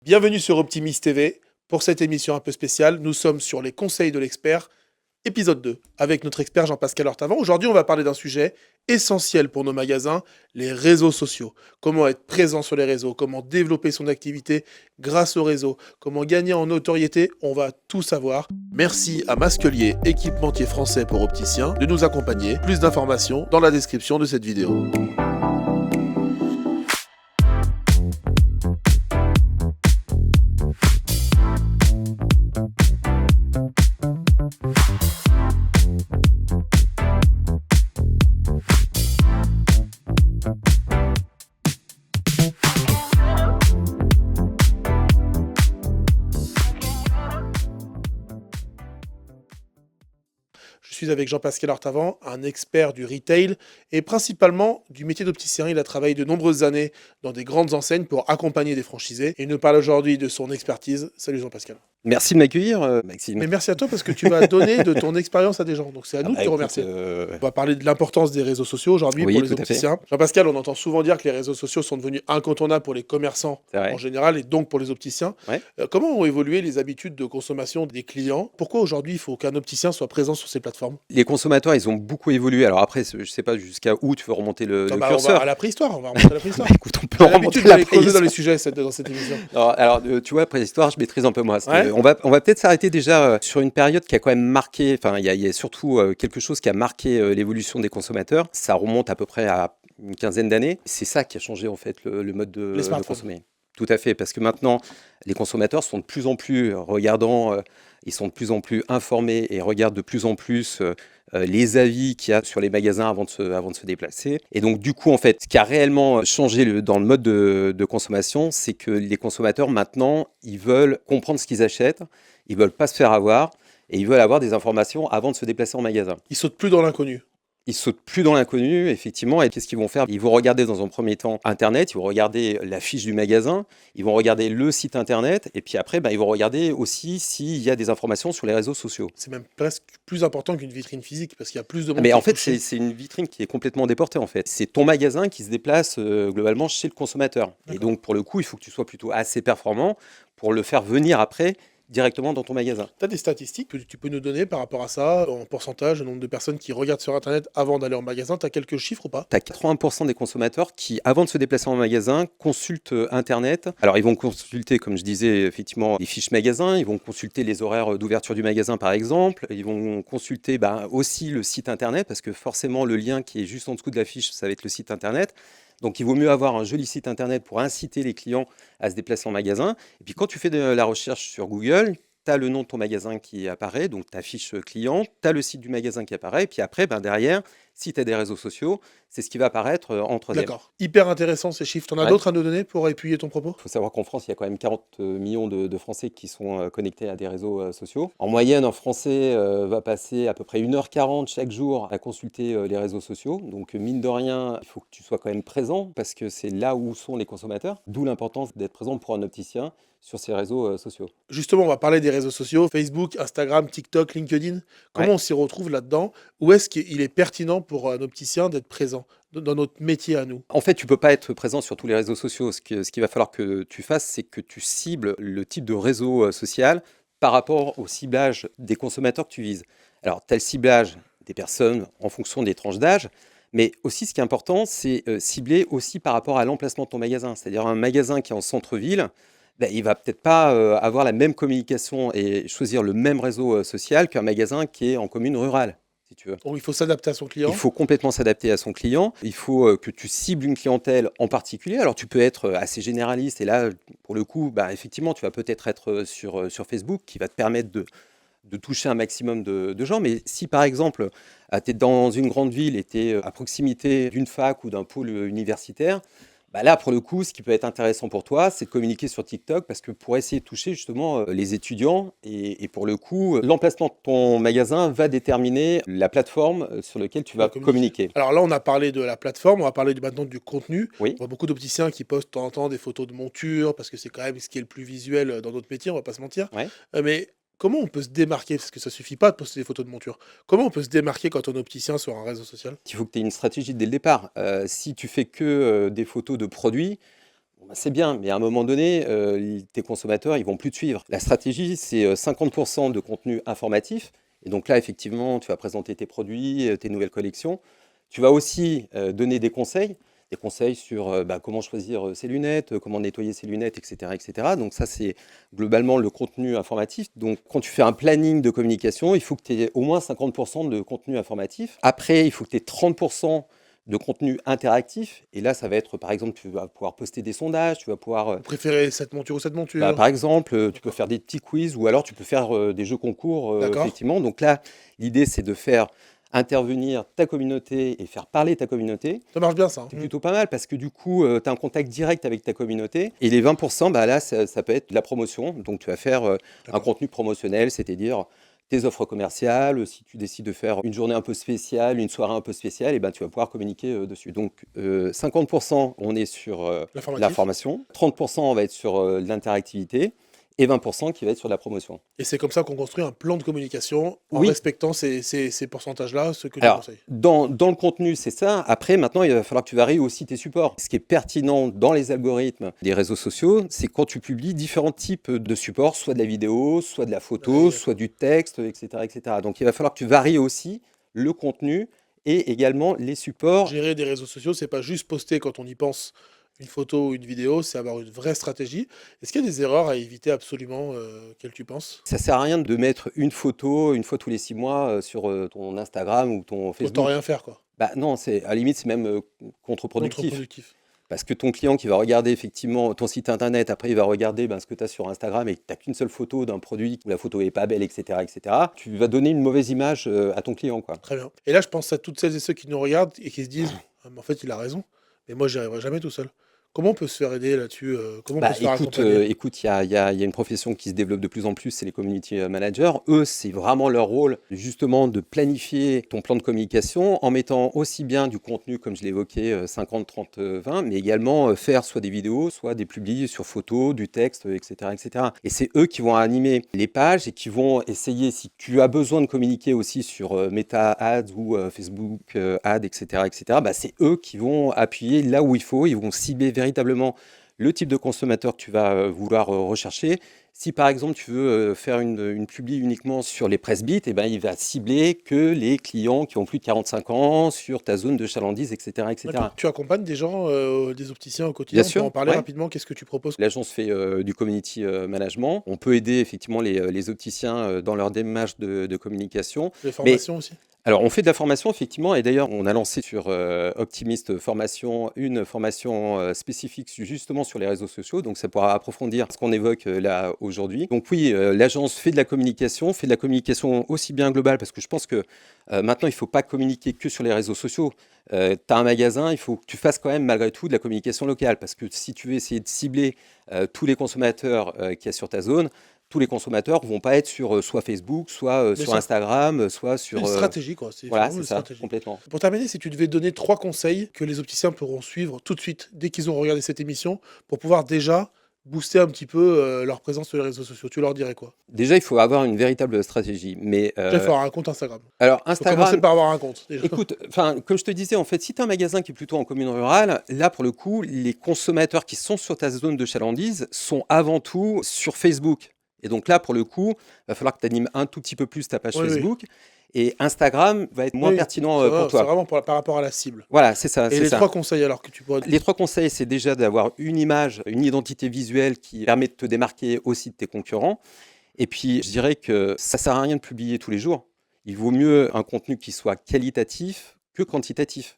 Bienvenue sur Optimis TV. Pour cette émission un peu spéciale, nous sommes sur les conseils de l'expert, épisode 2, avec notre expert Jean-Pascal Hortavant. Aujourd'hui, on va parler d'un sujet essentiel pour nos magasins, les réseaux sociaux. Comment être présent sur les réseaux, comment développer son activité grâce aux réseaux, comment gagner en notoriété, on va tout savoir. Merci à Masquelier, équipementier français pour opticiens, de nous accompagner. Plus d'informations dans la description de cette vidéo. Je suis avec Jean-Pascal Hortavant, un expert du retail et principalement du métier d'opticien. Il a travaillé de nombreuses années dans des grandes enseignes pour accompagner des franchisés et il nous parle aujourd'hui de son expertise. Salut Jean-Pascal. Merci de m'accueillir, Maxime. Mais merci à toi parce que tu vas donner de ton expérience à des gens. Donc c'est à nous de te Écoute, remercier. On va parler de l'importance des réseaux sociaux aujourd'hui oui, pour les tout à fait. opticiens. Jean-Pascal, on entend souvent dire que les réseaux sociaux sont devenus incontournables pour les commerçants C'est vrai. en général et donc pour les opticiens. Ouais. Comment ont évolué les habitudes de consommation des clients? Pourquoi aujourd'hui il faut qu'un opticien soit présent sur ces plateformes? Les consommateurs, ils ont beaucoup évolué. Alors après, je sais pas jusqu'à où tu veux remonter le On va curseur. à la préhistoire, on va remonter à la préhistoire. Écoute, on peut J'ai remonter l'habitude la d'aller creuser dans les préhistoire. sujets dans cette émission. Alors, tu vois, préhistoire, je maîtrise un peu moi. Ouais. On va peut-être s'arrêter déjà sur une période qui a quand même marqué, enfin, il y a surtout quelque chose qui a marqué l'évolution des consommateurs. Ça remonte à peu près à une quinzaine d'années. C'est ça qui a changé en fait le mode Les de smartphones. consommer. Tout à fait, parce que maintenant, les consommateurs sont de plus en plus regardants, ils sont de plus en plus informés et regardent de plus en plus les avis qu'il y a sur les magasins avant de se déplacer. Et donc, du coup, en fait, ce qui a réellement changé dans le mode de consommation, c'est que les consommateurs, maintenant, ils veulent comprendre ce qu'ils achètent, ils veulent pas se faire avoir et ils veulent avoir des informations avant de se déplacer en magasin. Ils sautent plus dans l'inconnu. Ils sautent plus dans l'inconnu, effectivement. Et qu'est-ce qu'ils vont faire? Ils vont regarder dans un premier temps Internet, ils vont regarder la fiche du magasin, ils vont regarder le site Internet, et puis après, ils vont regarder aussi s'il y a des informations sur les réseaux sociaux. C'est même presque plus important qu'une vitrine physique parce qu'il y a plus de monde Mais qui en est fait, touché. c'est une vitrine qui est complètement déportée, en fait. C'est ton magasin qui se déplace globalement chez le consommateur. Et D'accord. donc, pour le coup, il faut que tu sois plutôt assez performant pour le faire venir après directement dans ton magasin. Tu as des statistiques que tu peux nous donner par rapport à ça, en pourcentage, le nombre de personnes qui regardent sur Internet avant d'aller en magasin? Tu as quelques chiffres ou pas? Tu as 80% des consommateurs qui, avant de se déplacer en magasin, consultent Internet. Alors, ils vont consulter, comme je disais, effectivement, les fiches magasins. Ils vont consulter les horaires d'ouverture du magasin, par exemple. Ils vont consulter aussi le site Internet, parce que forcément, le lien qui est juste en dessous de la fiche, ça va être le site Internet. Donc, il vaut mieux avoir un joli site Internet pour inciter les clients à se déplacer en magasin. Et puis, quand tu fais de la recherche sur Google, tu as le nom de ton magasin qui apparaît, donc ta fiche client, tu as le site du magasin qui apparaît, et puis après, derrière, si tu as des réseaux sociaux, c'est ce qui va apparaître en troisième. D'accord. Hyper intéressant ces chiffres. T'en as Ouais. d'autres à nous donner pour appuyer ton propos? Il faut savoir qu'en France, il y a quand même 40 millions de Français qui sont connectés à des réseaux sociaux. En moyenne, un Français va passer à peu près 1h40 chaque jour à consulter les réseaux sociaux. Donc, mine de rien, il faut que tu sois quand même présent parce que c'est là où sont les consommateurs. D'où l'importance d'être présent pour un opticien sur ces réseaux sociaux. Justement, on va parler des réseaux sociaux, Facebook, Instagram, TikTok, LinkedIn. Comment Ouais. on s'y retrouve là-dedans? Où est-ce qu'il est pertinent pour un opticien d'être présent dans notre métier à nous? En fait, tu peux pas être présent sur tous les réseaux sociaux. Ce qu'il va falloir que tu fasses, c'est que tu cibles le type de réseau social par rapport au ciblage des consommateurs que tu vises. Alors, tu as le ciblage des personnes en fonction des tranches d'âge, mais aussi ce qui est important, c'est cibler aussi par rapport à l'emplacement de ton magasin. C'est-à-dire un magasin qui est en centre-ville, il va peut-être pas avoir la même communication et choisir le même réseau social qu'un magasin qui est en commune rurale, si tu veux. Donc il faut s'adapter à son Il client. faut complètement s'adapter à son client. Il faut que tu cibles une clientèle en particulier. Alors, tu peux être assez généraliste. Et là, pour le coup, effectivement, tu vas peut-être être sur Facebook qui va te permettre de toucher un maximum de gens. Mais si, par exemple, tu es dans une grande ville et tu es à proximité d'une fac ou d'un pôle universitaire, là, pour le coup, ce qui peut être intéressant pour toi, c'est de communiquer sur TikTok parce que pour essayer de toucher justement les étudiants et pour le coup, l'emplacement de ton magasin va déterminer la plateforme sur laquelle tu vas communiquer. Alors là, on a parlé de la plateforme, on va parler maintenant du contenu. Oui. On voit beaucoup d'opticiens qui postent de temps en temps des photos de monture parce que c'est quand même ce qui est le plus visuel dans notre métier, on va pas se mentir. Ouais. Mais comment on peut se démarquer? Parce que ça suffit pas de poster des photos de monture. Comment on peut se démarquer quand on est opticien sur un réseau social? Il faut que tu aies une stratégie dès le départ. Si tu fais que des photos de produits, C'est bien, mais à un moment donné, tes consommateurs, ils vont plus te suivre. La stratégie, c'est 50% de contenu informatif. Et donc là, effectivement, tu vas présenter tes produits, tes nouvelles collections. Tu vas aussi donner des conseils sur comment choisir ses lunettes, comment nettoyer ses lunettes, etc., etc. Donc ça, c'est globalement le contenu informatif. Donc quand tu fais un planning de communication, il faut que tu aies au moins 50% de contenu informatif. Après, il faut que tu aies 30% de contenu interactif. Et là, ça va être, par exemple, tu vas pouvoir poster des sondages, tu vas pouvoir, Vous préférez cette monture ou cette monture? par exemple, tu peux faire des petits quiz ou alors tu peux faire des jeux concours, D'accord. effectivement. Donc là, l'idée, c'est de faire intervenir ta communauté et faire parler ta communauté. Ça marche bien, ça. C'est plutôt pas mal parce que du coup, tu as un contact direct avec ta communauté. Et les 20%, là, ça peut être de la promotion. Donc, tu vas faire un D'accord. contenu promotionnel, c'est-à-dire tes offres commerciales. Si tu décides de faire une journée un peu spéciale, une soirée un peu spéciale, et ben, tu vas pouvoir communiquer dessus. Donc, 50%, on est sur L'informatif. l'information. 30%, on va être sur l'interactivité. Et 20% qui va être sur la promotion. Et c'est comme ça qu'on construit un plan de communication en Oui. respectant ces pourcentages-là, ce que tu Alors, conseilles. dans le contenu, c'est ça. Après, maintenant, il va falloir que tu varies aussi tes supports. Ce qui est pertinent dans les algorithmes des réseaux sociaux, c'est quand tu publies différents types de supports, soit de la vidéo, soit de la photo, Ouais, soit du texte, etc., etc. Donc, il va falloir que tu varies aussi le contenu et également les supports. gérer des réseaux sociaux, c'est pas juste poster quand on y pense une photo ou une vidéo, c'est avoir une vraie stratégie. Est-ce qu'il y a des erreurs à éviter absolument, quelles tu penses? Ça sert à rien de mettre une photo une fois tous les 6 mois sur ton Instagram ou ton Autant Facebook. rien faire, quoi. Non, à la limite, c'est même contre-productif. Contre-productif. Parce que ton client qui va regarder effectivement ton site internet, après il va regarder ce que tu as sur Instagram et que tu n'as qu'une seule photo d'un produit où la photo n'est pas belle, etc., etc., tu vas donner une mauvaise image à ton client, quoi. Très bien. Et là, je pense à toutes celles et ceux qui nous regardent et qui se disent: «Ah mais en fait, il a raison, mais moi, j'y arriverai jamais tout seul». Comment on peut se faire aider là-dessus, comment on peut se faire accompagner? Écoute, il y a une profession qui se développe de plus en plus, c'est les community managers. Eux, c'est vraiment leur rôle, justement, de planifier ton plan de communication en mettant aussi bien du contenu, comme je l'évoquais, 50, 30, 20, mais également faire soit des vidéos, soit des publis sur photo, du texte, etc., etc. Et c'est eux qui vont animer les pages et qui vont essayer, si tu as besoin de communiquer aussi sur Meta Ads ou Facebook Ads, etc., etc., c'est eux qui vont appuyer là où il faut, ils vont cibler véritablement le type de consommateur que tu vas vouloir rechercher. Si par exemple tu veux faire une publi uniquement sur les presse-bits, il va cibler que les clients qui ont plus de 45 ans sur ta zone de chalandise, etc., etc. D'accord. Tu accompagnes des gens, des opticiens au quotidien? Bien On peut sûr, en parler ouais. rapidement? Qu'est-ce que tu proposes? L'agence fait du community management. On peut aider effectivement les opticiens dans leur démarche de communication. Des Mais formations aussi? alors, on fait de la formation, effectivement, et d'ailleurs, on a lancé sur Optimist Formation une formation spécifique justement sur les réseaux sociaux, donc ça pourra approfondir ce qu'on évoque là aujourd'hui. Donc oui, l'agence fait de la communication aussi bien globale, parce que je pense que maintenant, il ne faut pas communiquer que sur les réseaux sociaux. Tu as un magasin, il faut que tu fasses quand même malgré tout de la communication locale, parce que si tu veux essayer de cibler tous les consommateurs qu'il y a sur ta zone, tous les consommateurs ne vont pas être sur soit Facebook, soit sur sûr. Instagram, soit C'est sur... une stratégie, quoi, c'est Voilà, vraiment c'est une ça, stratégie. complètement. Pour terminer, si tu devais donner 3 conseils que les opticiens pourront suivre tout de suite, dès qu'ils ont regardé cette émission, pour pouvoir déjà booster un petit peu, leur présence sur les réseaux sociaux, tu leur dirais quoi? Déjà, il faut avoir une véritable stratégie. Mais Déjà, il faut avoir un compte Instagram. alors, Il faut commencer Instagram, par avoir un compte, déjà. écoute, comme je te disais, en fait, si tu as un magasin qui est plutôt en commune rurale, là, pour le coup, les consommateurs qui sont sur ta zone de chalandise sont avant tout sur Facebook. Et donc là, pour le coup, il va falloir que tu animes un tout petit peu plus ta page Oui, oui. Facebook. Et Instagram va être moins Oui, pertinent pour c'est toi. vraiment par rapport à la cible. Voilà, c'est ça, Et c'est les ça. 3 conseils alors que tu pourrais Les 3 conseils, c'est déjà d'avoir une image, une identité visuelle qui permet de te démarquer aussi de tes concurrents. Et puis, je dirais que ça sert à rien de publier tous les jours. Il vaut mieux un contenu qui soit qualitatif que quantitatif.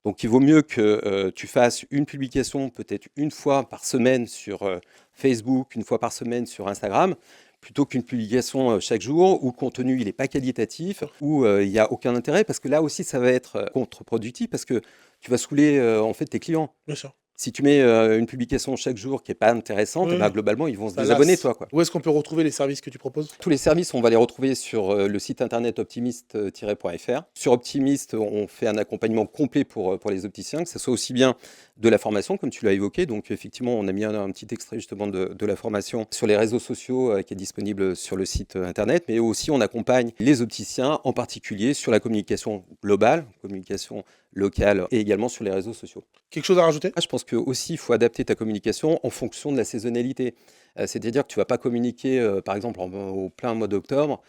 Donc, il vaut mieux que tu fasses une publication peut-être une fois par semaine sur Facebook, une fois par semaine sur Instagram, plutôt qu'une publication chaque jour où le contenu il n'est pas qualitatif, où il n'y a aucun intérêt, parce que là aussi, ça va être contre-productif, parce que tu vas saouler en fait tes clients. Bien sûr. Si tu mets une publication chaque jour qui n'est pas intéressante, Oui, oui. globalement, ils vont se Ça désabonner, lasse. toi, quoi. Où est-ce qu'on peut retrouver les services que tu proposes? Tous les services, on va les retrouver sur le site internet optimist-fr. Sur Optimist, on fait un accompagnement complet pour les opticiens, que ce soit aussi bien de la formation, comme tu l'as évoqué. Donc, effectivement, on a mis un petit extrait justement de la formation sur les réseaux sociaux qui est disponible sur le site internet. Mais aussi, on accompagne les opticiens, en particulier sur la communication globale, communication locale et également sur les réseaux sociaux. Quelque chose à rajouter? Je pense que aussi il faut adapter ta communication en fonction de la saisonnalité. C'est-à-dire que tu vas pas communiquer, par exemple, au plein mois d'octobre,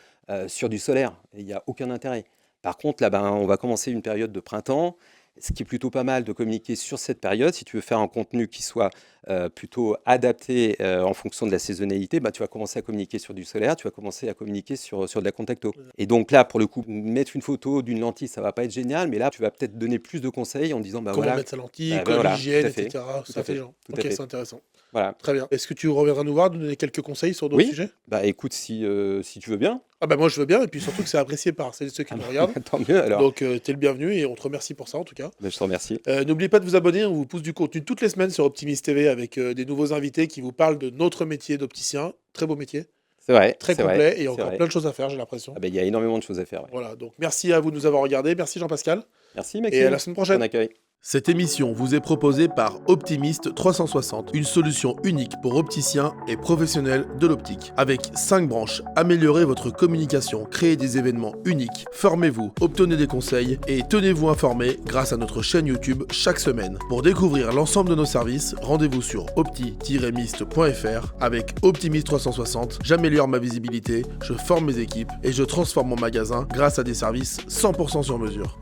sur du solaire. Il n'y a aucun intérêt. Par contre, là, ben, on va commencer une période de printemps, ce qui est plutôt pas mal de communiquer sur cette période. Si tu veux faire un contenu qui soit plutôt adapté en fonction de la saisonnalité, bah, tu vas commencer à communiquer sur du solaire, tu vas commencer à communiquer sur de la contacto. Et donc là, pour le coup, mettre une photo d'une lentille, ça va pas être génial, mais là, tu vas peut-être donner plus de conseils en disant, bah Comment voilà, mettre sa lentille, bah voilà, l'hygiène, tout à fait, etc. tout Ça à fait fait, genre. tout à Ok, fait. c'est intéressant. Voilà. Très bien. Est-ce que tu reviendras nous voir, nous donner quelques conseils sur d'autres Oui, sujets? bah écoute, si tu veux bien, Ah bah moi je veux bien, et puis surtout que c'est apprécié par celles et ceux qui nous regardent. tant mieux alors. Donc t'es le bienvenu et on te remercie pour ça en tout cas. Bah, je te remercie. N'oubliez pas de vous abonner, on vous pousse du contenu toutes les semaines sur Optimist TV avec des nouveaux invités qui vous parlent de notre métier d'opticien. Très beau métier, C'est vrai, très c'est complet vrai, et c'est encore vrai. plein de choses à faire, j'ai l'impression. Ah bah, il y a énormément de choses à faire. Ouais. Voilà, donc merci à vous de nous avoir regardés, merci Jean-Pascal, Merci et à la Maxime, semaine pour prochaine. ton accueil. Cette émission vous est proposée par Optimist 360, une solution unique pour opticiens et professionnels de l'optique. Avec 5 branches, améliorez votre communication, créez des événements uniques, formez-vous, obtenez des conseils et tenez-vous informés grâce à notre chaîne YouTube chaque semaine. Pour découvrir l'ensemble de nos services, rendez-vous sur opti-mist.fr. Avec Optimist 360, j'améliore ma visibilité, je forme mes équipes et je transforme mon magasin grâce à des services 100% sur mesure.